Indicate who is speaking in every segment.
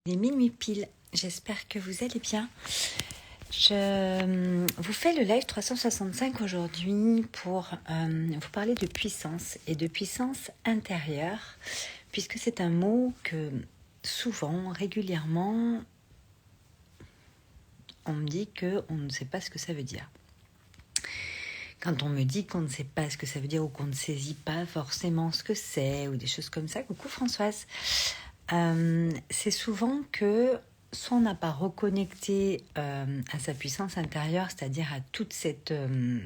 Speaker 1: Il est minuit pile, j'espère que vous allez bien. Je vous fais le live 365 aujourd'hui pour vous parler de puissance et de puissance intérieure, puisque c'est un mot que souvent, régulièrement, on me dit qu'on ne sait pas ce que ça veut dire. Quand on me dit qu'on ne sait pas ce que ça veut dire ou qu'on ne saisit pas forcément ce que c'est ou des choses comme ça, coucou Françoise, c'est souvent que soit on n'a pas reconnecté à sa puissance intérieure, c'est-à-dire à toute cette... je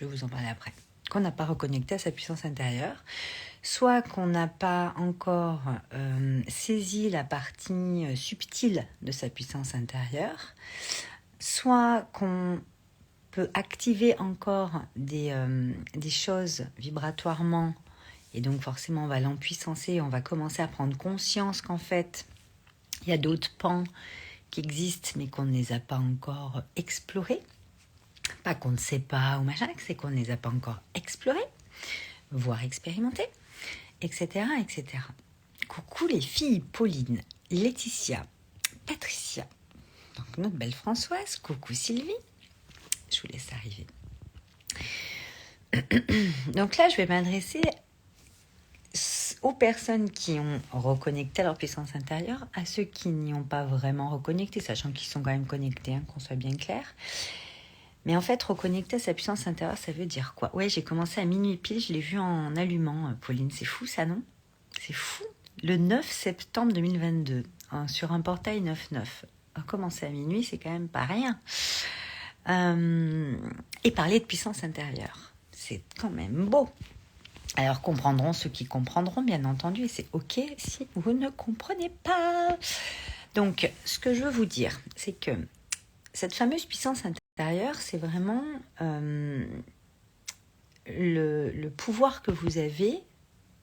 Speaker 1: vais vous en parler après. Qu'on n'a pas reconnecté à sa puissance intérieure, soit qu'on n'a pas encore saisi la partie subtile de sa puissance intérieure, soit qu'on peut activer encore des choses vibratoirement, et donc forcément on va l'empuissancer, on va commencer à prendre conscience qu'en fait il y a d'autres pans qui existent mais qu'on ne les a pas encore explorés. Pas qu'on ne sait pas ou machin, c'est qu'on ne les a pas encore explorés, voire expérimentés, etc., etc. Coucou les filles, Pauline, Laetitia, Patricia, donc notre belle Françoise, coucou Sylvie, je vous laisse arriver. Donc là, je vais m'adresser aux personnes qui ont reconnecté à leur puissance intérieure, à ceux qui n'y ont pas vraiment reconnecté, sachant qu'ils sont quand même connectés, hein, qu'on soit bien clair. Mais en fait, reconnecter à sa puissance intérieure, ça veut dire quoi? Ouais, j'ai commencé à minuit pile, je l'ai vu en allumant, Pauline. C'est fou ça, non? C'est fou. Le 9 septembre 2022, hein, sur un portail 9-9. Commencer à minuit, c'est quand même pas rien. Et parler de puissance intérieure, c'est quand même beau. Alors comprendront ceux qui comprendront, bien entendu, et c'est ok si vous ne comprenez pas. Donc, ce que je veux vous dire, c'est que cette fameuse puissance intérieure, c'est vraiment le pouvoir que vous avez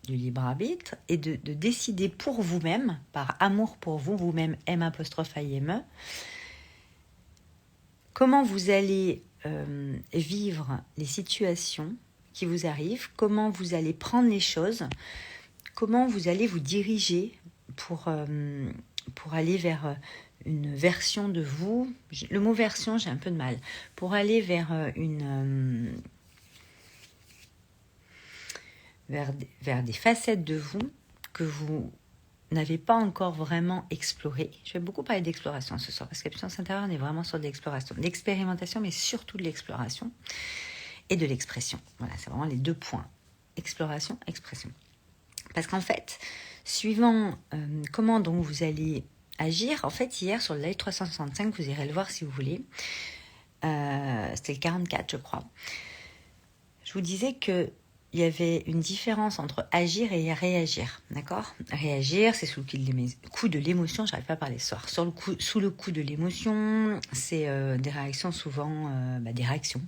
Speaker 1: du libre arbitre et de décider pour vous-même, par amour pour vous, vous-même, M'_IME, comment vous allez vivre les situations qui vous arrivent, comment vous allez prendre les choses, comment vous allez vous diriger pour aller vers une version de vous. Le mot version, j'ai un peu de mal. Pour aller vers vers des facettes de vous que vous n'avez pas encore vraiment explorées. Je vais beaucoup parler d'exploration ce soir, parce que la puissance intérieure, on est vraiment sur de l'exploration, l'expérimentation, mais surtout de l'exploration et de l'expression. Voilà, c'est vraiment les deux points. Exploration, expression. Parce qu'en fait, suivant comment donc vous allez agir, en fait, hier sur le live 365, vous irez le voir si vous voulez, c'était le 44, je crois, je vous disais que il y avait une différence entre agir et réagir, d'accord? Réagir, c'est sous le coup de l'émotion, j'arrive pas à parler ce soir. Sous le coup de l'émotion, c'est des réactions souvent, des réactions,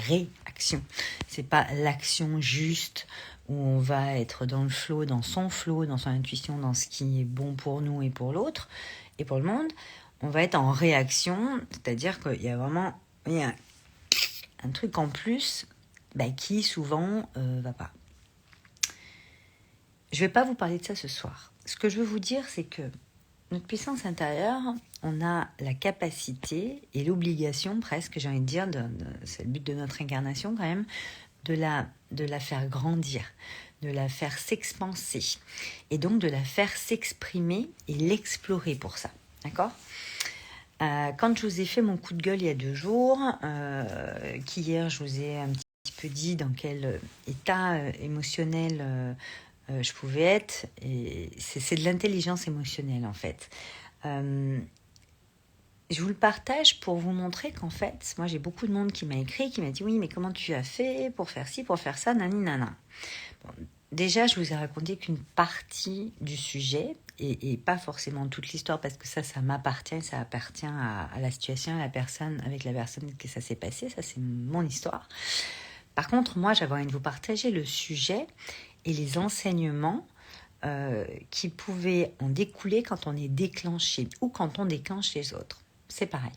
Speaker 1: réactions. C'est pas l'action juste où on va être dans le flow, dans son intuition, dans ce qui est bon pour nous et pour l'autre et pour le monde. On va être en réaction, c'est-à-dire qu'il y a vraiment un truc en plus qui souvent va pas. Je vais pas vous parler de ça ce soir. Ce que je veux vous dire, c'est que notre puissance intérieure, on a la capacité et l'obligation presque, j'ai envie de dire, c'est le but de notre incarnation quand même, de la faire grandir, de la faire s'expanser et donc de la faire s'exprimer et l'explorer pour ça. D'accord ? Quand je vous ai fait mon coup de gueule il y a 2 jours, qu'hier je vous ai un petit peu dit dans quel état émotionnel je pouvais être, et c'est de l'intelligence émotionnelle en fait. Je vous le partage pour vous montrer qu'en fait, moi j'ai beaucoup de monde qui m'a écrit, qui m'a dit oui mais comment tu as fait pour faire ci, pour faire ça, nani nana. Bon, déjà je vous ai raconté qu'une partie du sujet, et pas forcément toute l'histoire parce que ça m'appartient, ça appartient à la situation, à la personne, avec la personne que ça s'est passé, ça c'est mon histoire. Par contre, moi j'avais envie de vous partager le sujet et les enseignements qui pouvaient en découler quand on est déclenché ou quand on déclenche les autres. C'est pareil.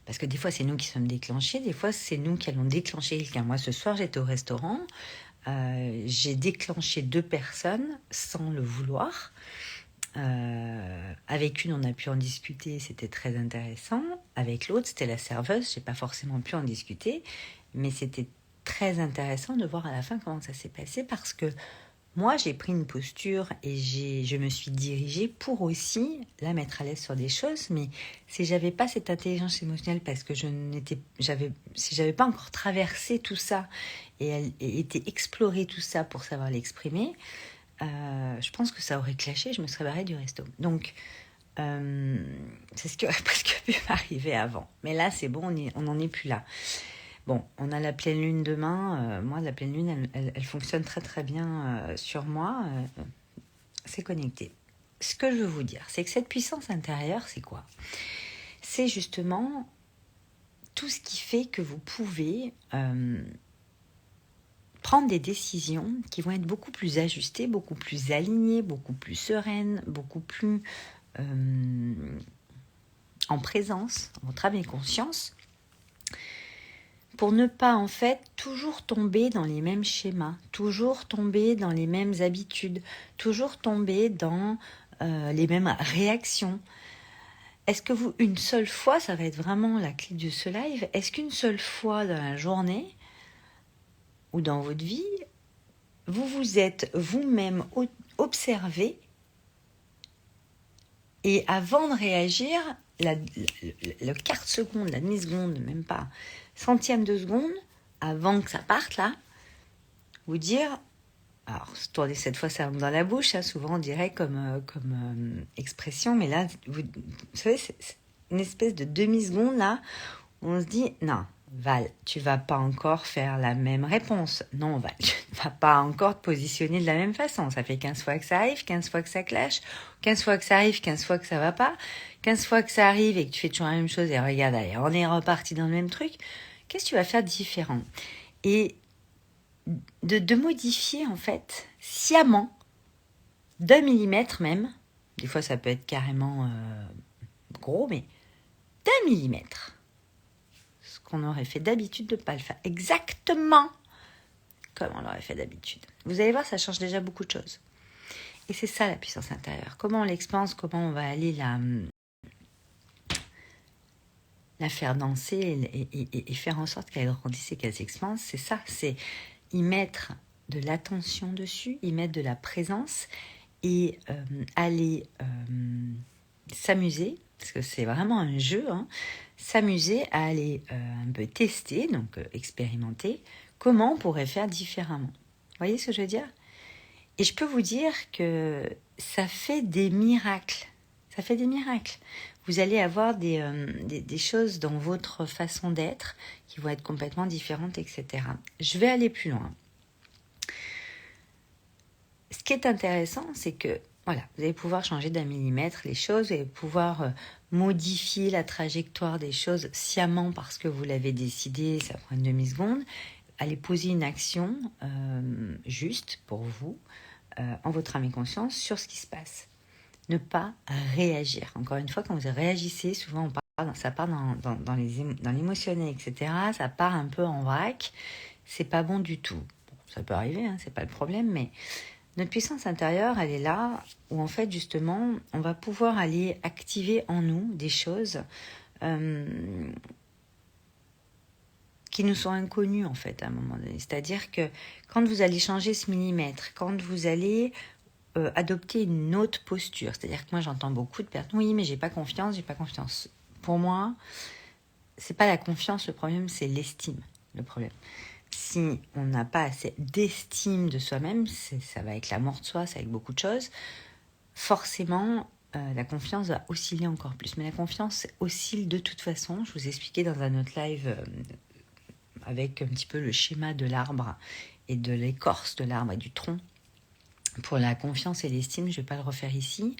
Speaker 1: Parce que des fois, c'est nous qui sommes déclenchés, des fois, c'est nous qui allons déclencher quelqu'un. Moi, ce soir, j'étais au restaurant, j'ai déclenché 2 personnes sans le vouloir. Avec une, on a pu en discuter, c'était très intéressant. Avec l'autre, c'était la serveuse, j'ai pas forcément pu en discuter, mais c'était très intéressant de voir à la fin comment ça s'est passé parce que moi, j'ai pris une posture et je me suis dirigée pour aussi la mettre à l'aise sur des choses. Mais si j'avais pas cette intelligence émotionnelle, parce que si j'avais pas encore traversé tout ça et été explorer tout ça pour savoir l'exprimer, je pense que ça aurait clashé. Je me serais barrée du resto. Donc, c'est ce qui aurait presque pu m'arriver avant. Mais là, c'est bon, on n'en est plus là. Bon, on a la pleine lune demain. Moi, la pleine lune, elle fonctionne très très bien sur moi. C'est connecté. Ce que je veux vous dire, c'est que cette puissance intérieure, c'est quoi? C'est justement tout ce qui fait que vous pouvez prendre des décisions qui vont être beaucoup plus ajustées, beaucoup plus alignées, beaucoup plus sereines, beaucoup plus en présence, en votre âme et conscience, pour ne pas en fait toujours tomber dans les mêmes schémas, toujours tomber dans les mêmes habitudes, toujours tomber dans les mêmes réactions. Est-ce que vous, une seule fois, ça va être vraiment la clé de ce live, est-ce qu'une seule fois dans la journée ou dans votre vie, vous vous êtes vous-même observé et avant de réagir, le quart de seconde, la demi-seconde, même pas, centième de seconde, avant que ça parte là, vous dire, alors tournez cette fois ça dans la bouche, hein, souvent on dirait comme expression, mais là, vous savez, c'est une espèce de demi-seconde là, où on se dit, non, Val, tu vas pas encore faire la même réponse. Non, Val, tu ne vas pas encore te positionner de la même façon. Ça fait 15 fois que ça arrive, 15 fois que ça clash, 15 fois que ça arrive, 15 fois que ça va pas, 15 fois que ça arrive et que tu fais toujours la même chose et regarde, allez, on est reparti dans le même truc. Qu'est-ce que tu vas faire de différent? Et de modifier, en fait, sciemment, d'un millimètre même, des fois ça peut être carrément gros, mais d'un millimètre, ce qu'on aurait fait d'habitude de ne pas le faire. Exactement comme on l'aurait fait d'habitude. Vous allez voir, ça change déjà beaucoup de choses. Et c'est ça la puissance intérieure. Comment on l'expérience, comment on va aller la faire danser et faire en sorte qu'elle grandisse et qu'elle s'expanse, c'est ça, c'est y mettre de l'attention dessus, y mettre de la présence et aller s'amuser, parce que c'est vraiment un jeu, hein, s'amuser à aller un peu tester, donc expérimenter, comment on pourrait faire différemment. Vous voyez ce que je veux dire? Et je peux vous dire que ça fait des miracles. Ça fait des miracles. Vous allez avoir des choses dans votre façon d'être qui vont être complètement différentes, etc. Je vais aller plus loin. Ce qui est intéressant, c'est que voilà, vous allez pouvoir changer d'un millimètre les choses, vous allez pouvoir modifier la trajectoire des choses sciemment parce que vous l'avez décidé, ça prend une demi-seconde. Allez poser une action juste pour vous, en votre âme et conscience, sur ce qui se passe. Ne pas réagir. Encore une fois, quand vous réagissez, souvent ça part dans l'émotionnel, etc. Ça part un peu en vrac. C'est pas bon du tout. Bon, ça peut arriver, hein, c'est pas le problème, mais notre puissance intérieure, elle est là où en fait justement, on va pouvoir aller activer en nous des choses qui nous sont inconnues en fait à un moment donné. C'est-à-dire que quand vous allez changer ce millimètre, quand vous allez adopter une autre posture, c'est-à-dire que moi j'entends beaucoup de personnes, oui mais j'ai pas confiance. Pour moi, c'est pas la confiance le problème, c'est l'estime le problème. Si on n'a pas assez d'estime de soi-même, ça va avec l'amour de soi, ça va avec beaucoup de choses, forcément la confiance va osciller encore plus. Mais la confiance oscille de toute façon. Je vous ai expliqué dans un autre live avec un petit peu le schéma de l'arbre et de l'écorce de l'arbre et du tronc. Pour la confiance et l'estime, je ne vais pas le refaire ici,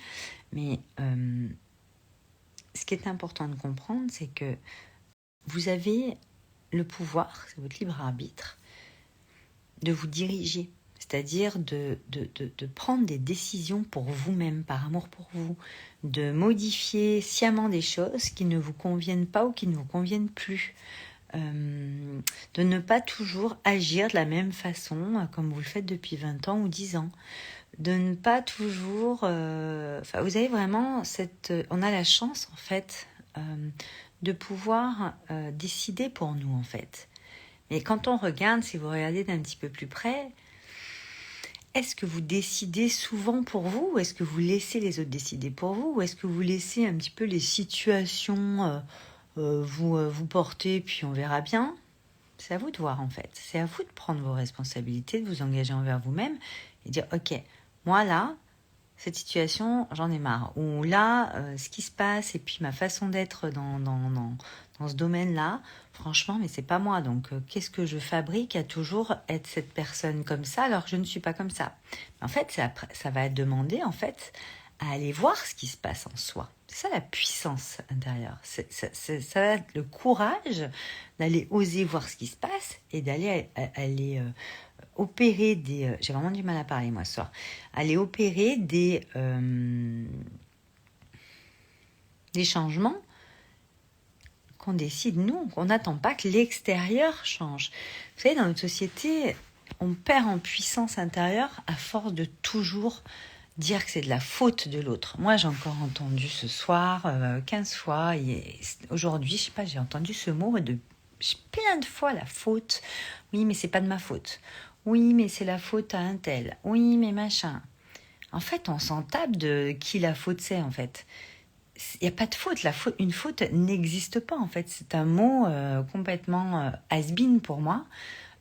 Speaker 1: mais ce qui est important de comprendre, c'est que vous avez le pouvoir, c'est votre libre arbitre, de vous diriger, c'est-à-dire de prendre des décisions pour vous-même, par amour pour vous, de modifier sciemment des choses qui ne vous conviennent pas ou qui ne vous conviennent plus. De ne pas toujours agir de la même façon comme vous le faites depuis 20 ans ou 10 ans. de ne pas toujours... vous avez vraiment on a la chance, en fait, de pouvoir décider pour nous, en fait. Mais quand on regarde, si vous regardez d'un petit peu plus près, est-ce que vous décidez souvent pour vous, ou est-ce que vous laissez les autres décider pour vous, ou est-ce que vous laissez un petit peu les situations vous porter, puis on verra bien? C'est à vous de voir, en fait. C'est à vous de prendre vos responsabilités, de vous engager envers vous-même et dire, ok, moi là, cette situation, j'en ai marre. Ou là, ce qui se passe et puis ma façon d'être dans ce domaine-là, franchement, mais c'est pas moi. Donc, qu'est-ce que je fabrique à toujours être cette personne comme ça alors que je ne suis pas comme ça? En fait, ça va demander, en fait, à aller voir ce qui se passe en soi. C'est ça la puissance intérieure. Ça va être le courage d'aller oser voir ce qui se passe et d'aller aller opérer des... j'ai vraiment du mal à parler, moi, ce soir. Aller opérer des changements qu'on décide, nous, qu'on n'attend pas que l'extérieur change. Vous savez, dans notre société, on perd en puissance intérieure à force de toujours dire que c'est de la faute de l'autre. Moi, j'ai encore entendu ce soir 15 fois, et aujourd'hui, je sais pas, j'ai entendu ce mot plein de fois, la faute. Oui, mais c'est pas de ma faute. Oui, mais c'est la faute à un tel. Oui, mais machin. En fait, on s'en tape de qui la faute c'est, en fait. Il n'y a pas de faute. Une faute n'existe pas, en fait. C'est un mot complètement has-been pour moi,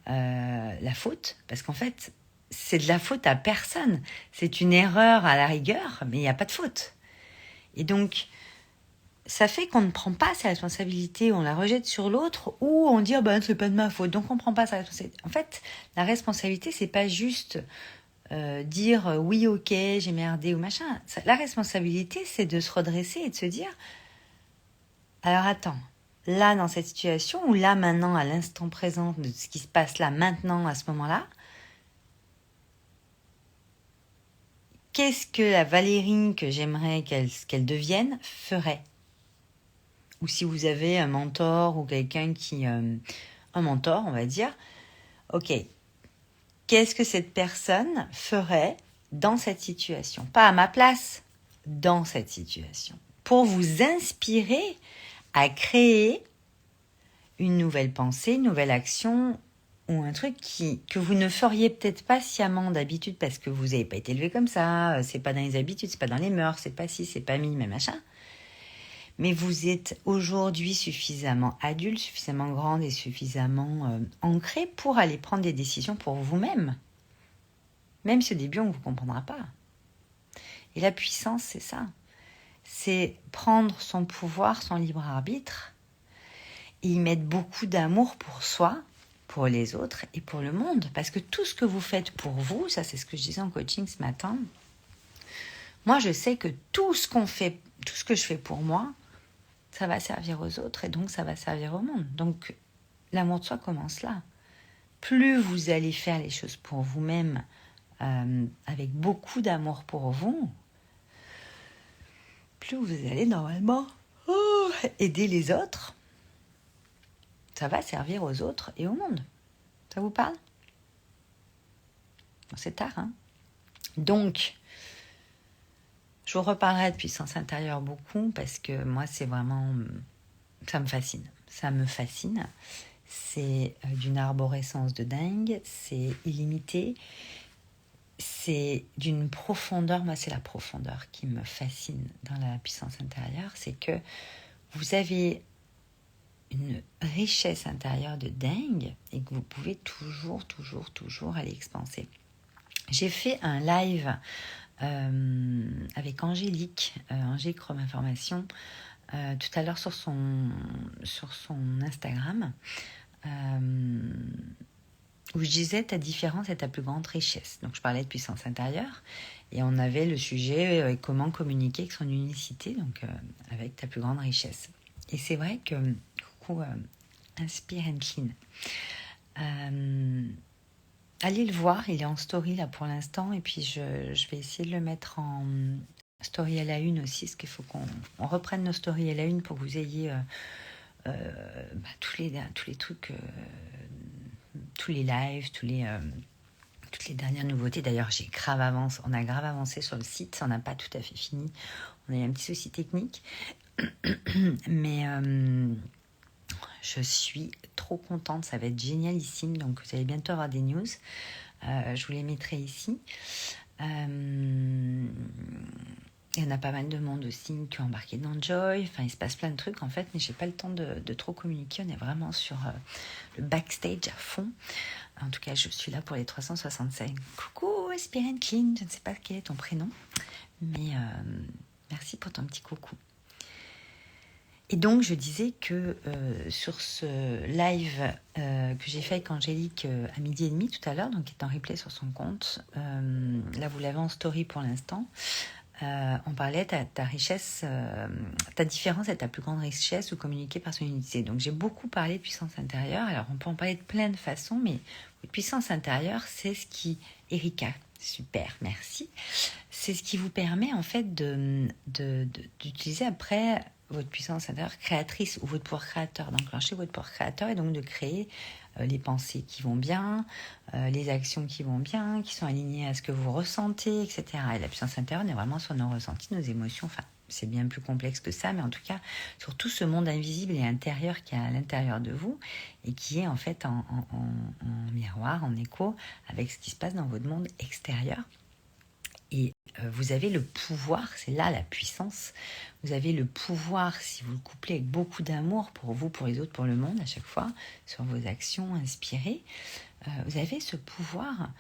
Speaker 1: la faute. Parce qu'en fait, c'est de la faute à personne. C'est une erreur à la rigueur, mais il n'y a pas de faute. Et donc, ça fait qu'on ne prend pas sa responsabilité, on la rejette sur l'autre, ou on dit c'est pas de ma faute, donc on ne prend pas sa responsabilité. En fait, la responsabilité, c'est pas juste dire oui, ok, j'ai merdé ou machin. La responsabilité, c'est de se redresser et de se dire alors attends, là dans cette situation, ou là maintenant, à l'instant présent de ce qui se passe là maintenant, à ce moment-là, qu'est-ce que la Valérie que j'aimerais qu'elle devienne ferait? Ou si vous avez un mentor ou quelqu'un qui... un mentor, on va dire, ok, qu'est-ce que cette personne ferait dans cette situation? Pas à ma place, dans cette situation. Pour vous inspirer à créer une nouvelle pensée, une nouvelle action ou un truc que vous ne feriez peut-être pas sciemment d'habitude parce que vous n'avez pas été élevé comme ça, c'est pas dans les habitudes, c'est pas dans les mœurs, c'est pas ci, c'est pas mi, mais machin. Mais vous êtes aujourd'hui suffisamment adulte, suffisamment grande et suffisamment ancrée pour aller prendre des décisions pour vous-même. Même si au début, on ne vous comprendra pas. Et la puissance, c'est ça. C'est prendre son pouvoir, son libre arbitre, et y mettre beaucoup d'amour pour soi, pour les autres et pour le monde. Parce que tout ce que vous faites pour vous, ça c'est ce que je disais en coaching ce matin, moi je sais que tout ce que je fais pour moi, ça va servir aux autres et donc ça va servir au monde. Donc l'amour de soi commence là. Plus vous allez faire les choses pour vous-même avec beaucoup d'amour pour vous, plus vous allez normalement aider les autres. Ça va servir aux autres et au monde. Ça vous parle? Bon, c'est tard, hein? Donc, je vous reparlerai de puissance intérieure beaucoup parce que moi, c'est vraiment... Ça me fascine. Ça me fascine. C'est d'une arborescence de dingue. C'est illimité. C'est d'une profondeur. Moi, c'est la profondeur qui me fascine dans la puissance intérieure. C'est que vous avez une richesse intérieure de dingue et que vous pouvez toujours aller expanser. J'ai fait un live avec Angélique Chrome Information tout à l'heure sur son Instagram où je disais ta différence est ta plus grande richesse. Donc je parlais de puissance intérieure et on avait le sujet comment communiquer avec son unicité, donc avec ta plus grande richesse. Et c'est vrai que coucou Inspire and Clean. Allez le voir, il est en story là pour l'instant et puis je vais essayer de le mettre en story à la une aussi, parce qu'il faut qu'on reprenne nos stories à la une pour que vous ayez tous les trucs, tous les lives, tous les toutes les dernières nouveautés. D'ailleurs, on a grave avancé sur le site, ça n'a pas tout à fait fini. On a eu un petit souci technique, mais je suis trop contente, ça va être génialissime. Donc, vous allez bientôt avoir des news. Je vous les mettrai ici. Il y en a pas mal de monde aussi qui ont embarqué dans Joy. Enfin, il se passe plein de trucs en fait, mais j'ai pas le temps de trop communiquer. On est vraiment sur le backstage à fond. En tout cas, je suis là pour les 365. Coucou, Spirit Clean. Je ne sais pas quel est ton prénom, mais merci pour ton petit coucou. Et donc, je disais que sur ce live que j'ai fait avec Angélique à 12h30 tout à l'heure, donc qui est en replay sur son compte, là vous l'avez en story pour l'instant, on parlait de ta richesse, ta différence et ta plus grande richesse ou communiquer par son unité. Donc j'ai beaucoup parlé de puissance intérieure. Alors on peut en parler de plein de façons, mais votre puissance intérieure, c'est ce qui... Erika, super, merci. C'est ce qui vous permet en fait d'utiliser après votre puissance intérieure créatrice ou votre pouvoir créateur, d'enclencher votre pouvoir créateur et donc de créer les pensées qui vont bien, les actions qui vont bien, qui sont alignées à ce que vous ressentez, etc. Et la puissance intérieure, on est vraiment sur nos ressentis, nos émotions. Enfin, c'est bien plus complexe que ça, mais en tout cas, sur tout ce monde invisible et intérieur qui est à l'intérieur de vous et qui est en fait en miroir, en écho avec ce qui se passe dans votre monde extérieur. Et vous avez le pouvoir, c'est là la puissance, vous avez le pouvoir, si vous le couplez avec beaucoup d'amour pour vous, pour les autres, pour le monde, à chaque fois, sur vos actions inspirées, vous avez ce pouvoir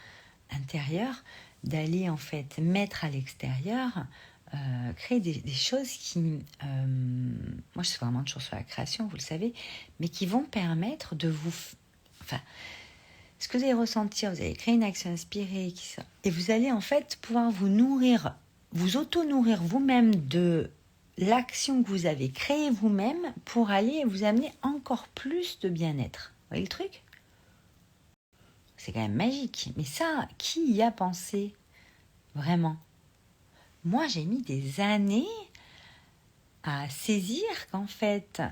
Speaker 1: intérieur d'aller en fait mettre à l'extérieur, créer des choses qui, moi je suis vraiment toujours sur la création, vous le savez, mais qui vont permettre de vous... Enfin, ce que vous allez ressentir, vous allez créer une action inspirée, et vous allez en fait pouvoir vous nourrir, vous auto-nourrir vous-même de l'action que vous avez créée vous-même pour aller vous amener encore plus de bien-être. Vous voyez le truc ? C'est quand même magique. Mais ça, qui y a pensé ? Vraiment ? Moi, j'ai mis des années à saisir qu'en fait...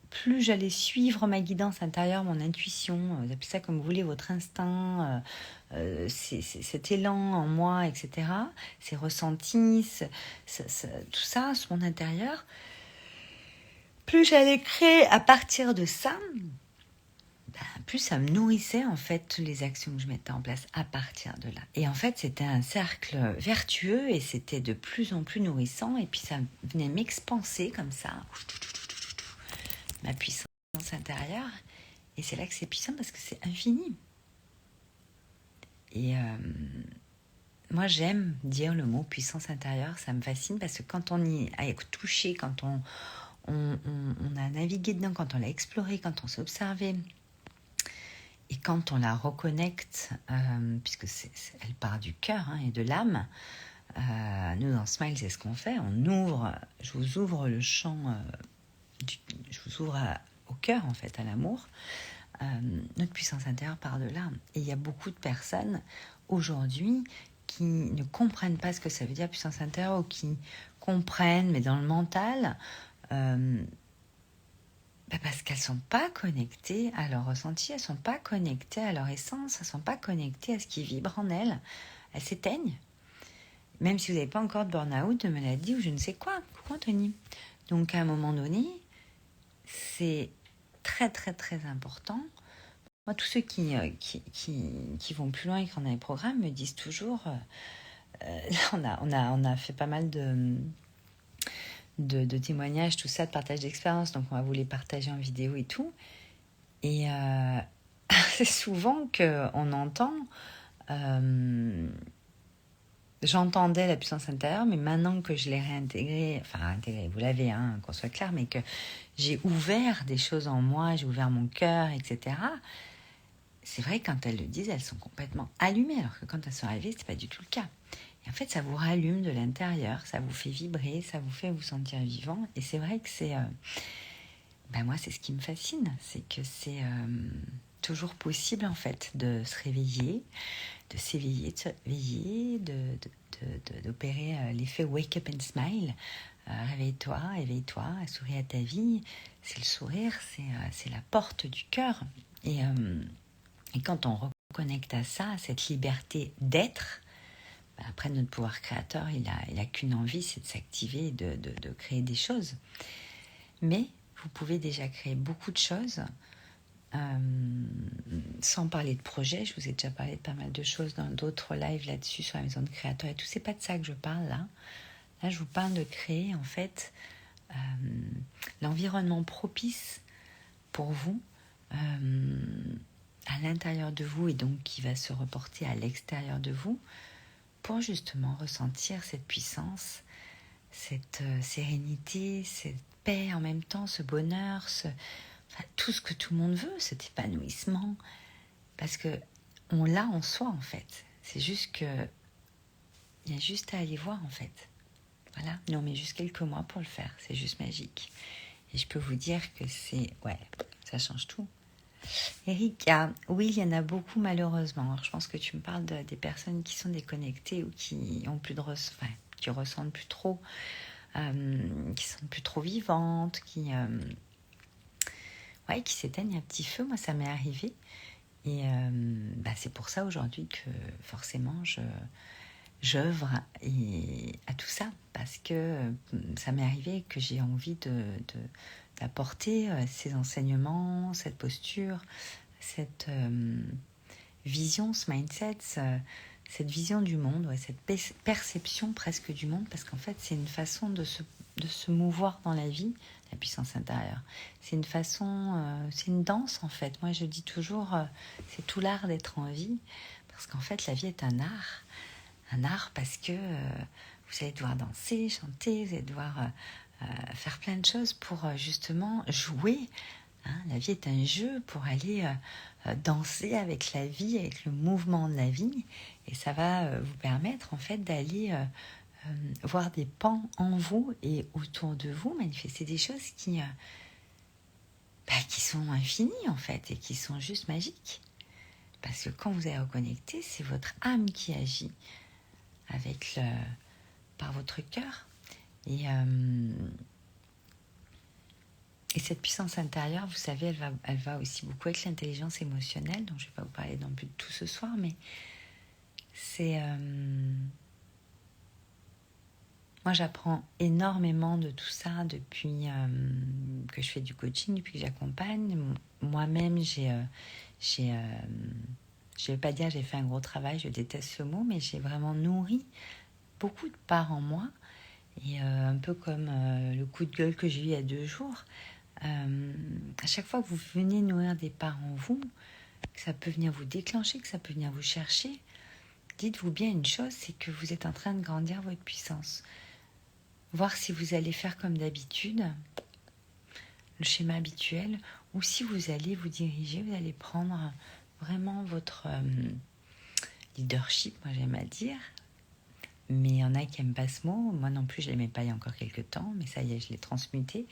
Speaker 1: plus j'allais suivre ma guidance intérieure, mon intuition, vous appelez ça comme vous voulez, votre instinct, cet élan en moi, etc., ces ressentis, tout ça, ce monde intérieur, plus j'allais créer à partir de ça, plus ça me nourrissait en fait les actions que je mettais en place à partir de là. Et en fait, c'était un cercle vertueux et c'était de plus en plus nourrissant et puis ça venait m'expanser comme ça, ma puissance intérieure, et c'est là que c'est puissant parce que c'est infini. Et moi j'aime dire le mot puissance intérieure, ça me fascine parce que quand on y a touché, quand on a navigué dedans, quand on l'a exploré, quand on s'est observé et quand on la reconnecte, puisque elle part du cœur et de l'âme, nous dans Smile c'est ce qu'on fait, je vous ouvre le champ, je vous ouvre au cœur en fait, à l'amour. Notre puissance intérieure part de là. Et il y a beaucoup de personnes aujourd'hui qui ne comprennent pas ce que ça veut dire puissance intérieure ou qui comprennent, mais dans le mental, parce qu'elles ne sont pas connectées à leur ressenti, elles ne sont pas connectées à leur essence, elles ne sont pas connectées à ce qui vibre en elles. Elles s'éteignent. Même si vous n'avez pas encore de burn-out, de maladie ou je ne sais quoi. Coucou Anthony. Donc à un moment donné, c'est très très très important. Moi, tous ceux qui vont plus loin et qui ont des programmes me disent toujours, on a fait pas mal de témoignages, tout ça, de partage d'expérience, donc on va vous les partager en vidéo et tout. Et c'est souvent qu'on entend, j'entendais la puissance intérieure, mais maintenant que je l'ai réintégrée, vous l'avez, qu'on soit clair, mais que j'ai ouvert des choses en moi, j'ai ouvert mon cœur, etc., c'est vrai, quand elles le disent, elles sont complètement allumées, alors que quand elles sont arrivées, c'est pas du tout le cas. Et en fait, ça vous rallume de l'intérieur, ça vous fait vibrer, ça vous fait vous sentir vivant. Et c'est vrai que c'est... moi, c'est ce qui me fascine, c'est que c'est toujours possible, en fait, de se réveiller, de s'éveiller, de se réveiller, d'opérer l'effet wake up and smile. Réveille-toi, éveille-toi, souris à ta vie. C'est le sourire, c'est la porte du cœur. Et quand on connecte à ça, à cette liberté d'être, après notre pouvoir créateur, il a qu'une envie, c'est de s'activer et de créer des choses. Mais vous pouvez déjà créer beaucoup de choses, sans parler de projets. Je vous ai déjà parlé de pas mal de choses dans d'autres lives là-dessus, sur la maison de créateur et tout. C'est pas de ça que je parle là. Là, je vous parle de créer en fait l'environnement propice pour vous, à l'intérieur de vous, et donc qui va se reporter à l'extérieur de vous, pour justement ressentir cette puissance, cette sérénité, cette paix en même temps, ce bonheur, tout ce que tout le monde veut, cet épanouissement, parce que on l'a en soi en fait. C'est juste que il y a juste à aller voir en fait. Voilà, mais on met juste quelques mois pour le faire, c'est juste magique. Et je peux vous dire que ça change tout. Erika, oui, il y en a beaucoup malheureusement. Alors, je pense que tu me parles des personnes qui sont déconnectées ou qui ont plus de qui ressentent plus trop, qui sont plus trop vivantes, qui s'éteignent un petit feu. Moi, ça m'est arrivé. Et c'est pour ça aujourd'hui que forcément j'œuvre à tout ça, parce que ça m'est arrivé que j'ai envie d'apporter ces enseignements, cette posture, cette vision, ce mindset, cette vision du monde, cette perception presque du monde, parce qu'en fait c'est une façon de se mouvoir dans la vie, la puissance intérieure. C'est une façon, c'est une danse en fait. Moi je dis toujours, c'est tout l'art d'être en vie, parce qu'en fait la vie est un art. Un art parce que vous allez devoir danser, chanter, vous allez devoir faire plein de choses pour justement jouer. La vie est un jeu pour aller danser avec la vie, avec le mouvement de la vie. Et ça va vous permettre en fait d'aller voir des pans en vous et autour de vous, manifester des choses qui sont infinies en fait et qui sont juste magiques. Parce que quand vous allez reconnecter, c'est votre âme qui agit par votre cœur. Et cette puissance intérieure, vous savez, elle va aussi beaucoup avec l'intelligence émotionnelle, dont je ne vais pas vous parler non plus de tout ce soir, mais c'est... moi, j'apprends énormément de tout ça depuis que je fais du coaching, depuis que j'accompagne. Moi-même, je vais pas dire j'ai fait un gros travail, je déteste ce mot, mais j'ai vraiment nourri beaucoup de parts en moi. Et un peu comme le coup de gueule que j'ai eu il y a 2 jours, à chaque fois que vous venez nourrir des parts en vous, que ça peut venir vous déclencher, que ça peut venir vous chercher, dites-vous bien une chose, c'est que vous êtes en train de grandir votre puissance. Voir si vous allez faire comme d'habitude, le schéma habituel, ou si vous allez vous diriger, vous allez prendre vraiment votre leadership, moi j'aime à dire. Mais il y en a qui n'aiment pas ce mot. Moi non plus, je ne l'aimais pas il y a encore quelques temps, mais ça y est, je l'ai transmuté.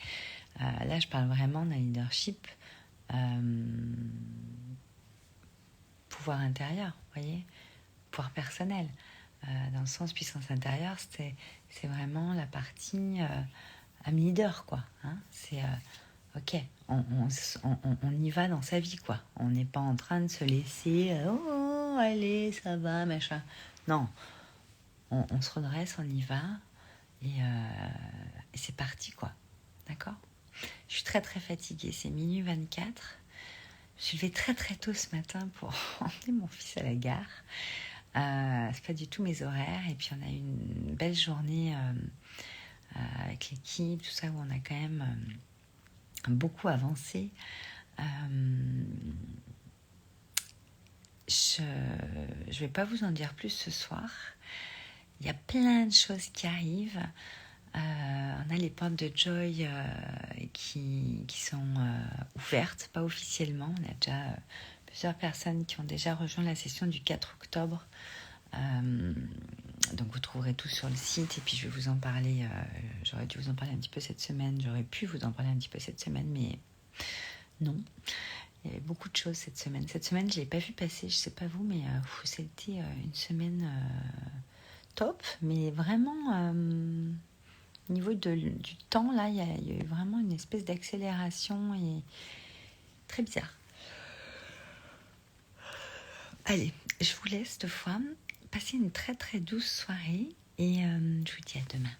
Speaker 1: Là, je parle vraiment d'un leadership pouvoir intérieur, vous voyez, pouvoir personnel. Dans le sens puissance intérieure, c'est vraiment la partie âme leader, quoi. C'est ok, on y va dans sa vie, quoi. On n'est pas en train de se laisser oh, allez, ça va, machin. Non. On se redresse, on y va, et c'est parti, quoi. D'accord ? Je suis très très fatiguée, c'est minuit 24. Je suis levée très très tôt ce matin pour emmener mon fils à la gare. C'est pas du tout mes horaires, et puis on a eu une belle journée avec l'équipe, tout ça, où on a quand même beaucoup avancé. Je vais pas vous en dire plus ce soir. Il y a plein de choses qui arrivent. On a les portes de Joy qui sont ouvertes, pas officiellement. On a déjà plusieurs personnes qui ont déjà rejoint la session du 4 octobre. Donc vous trouverez tout sur le site, et puis je vais vous en parler. J'aurais dû vous en parler un petit peu cette semaine. J'aurais pu vous en parler un petit peu cette semaine, mais non. Il y avait beaucoup de choses cette semaine. Cette semaine, je ne l'ai pas vu passer, je ne sais pas vous, mais c'était une semaine top. Mais vraiment, au niveau du temps, là, il y a eu vraiment une espèce d'accélération et très bizarre. Allez, je vous laisse cette fois. Passez une très très douce soirée et je vous dis à demain.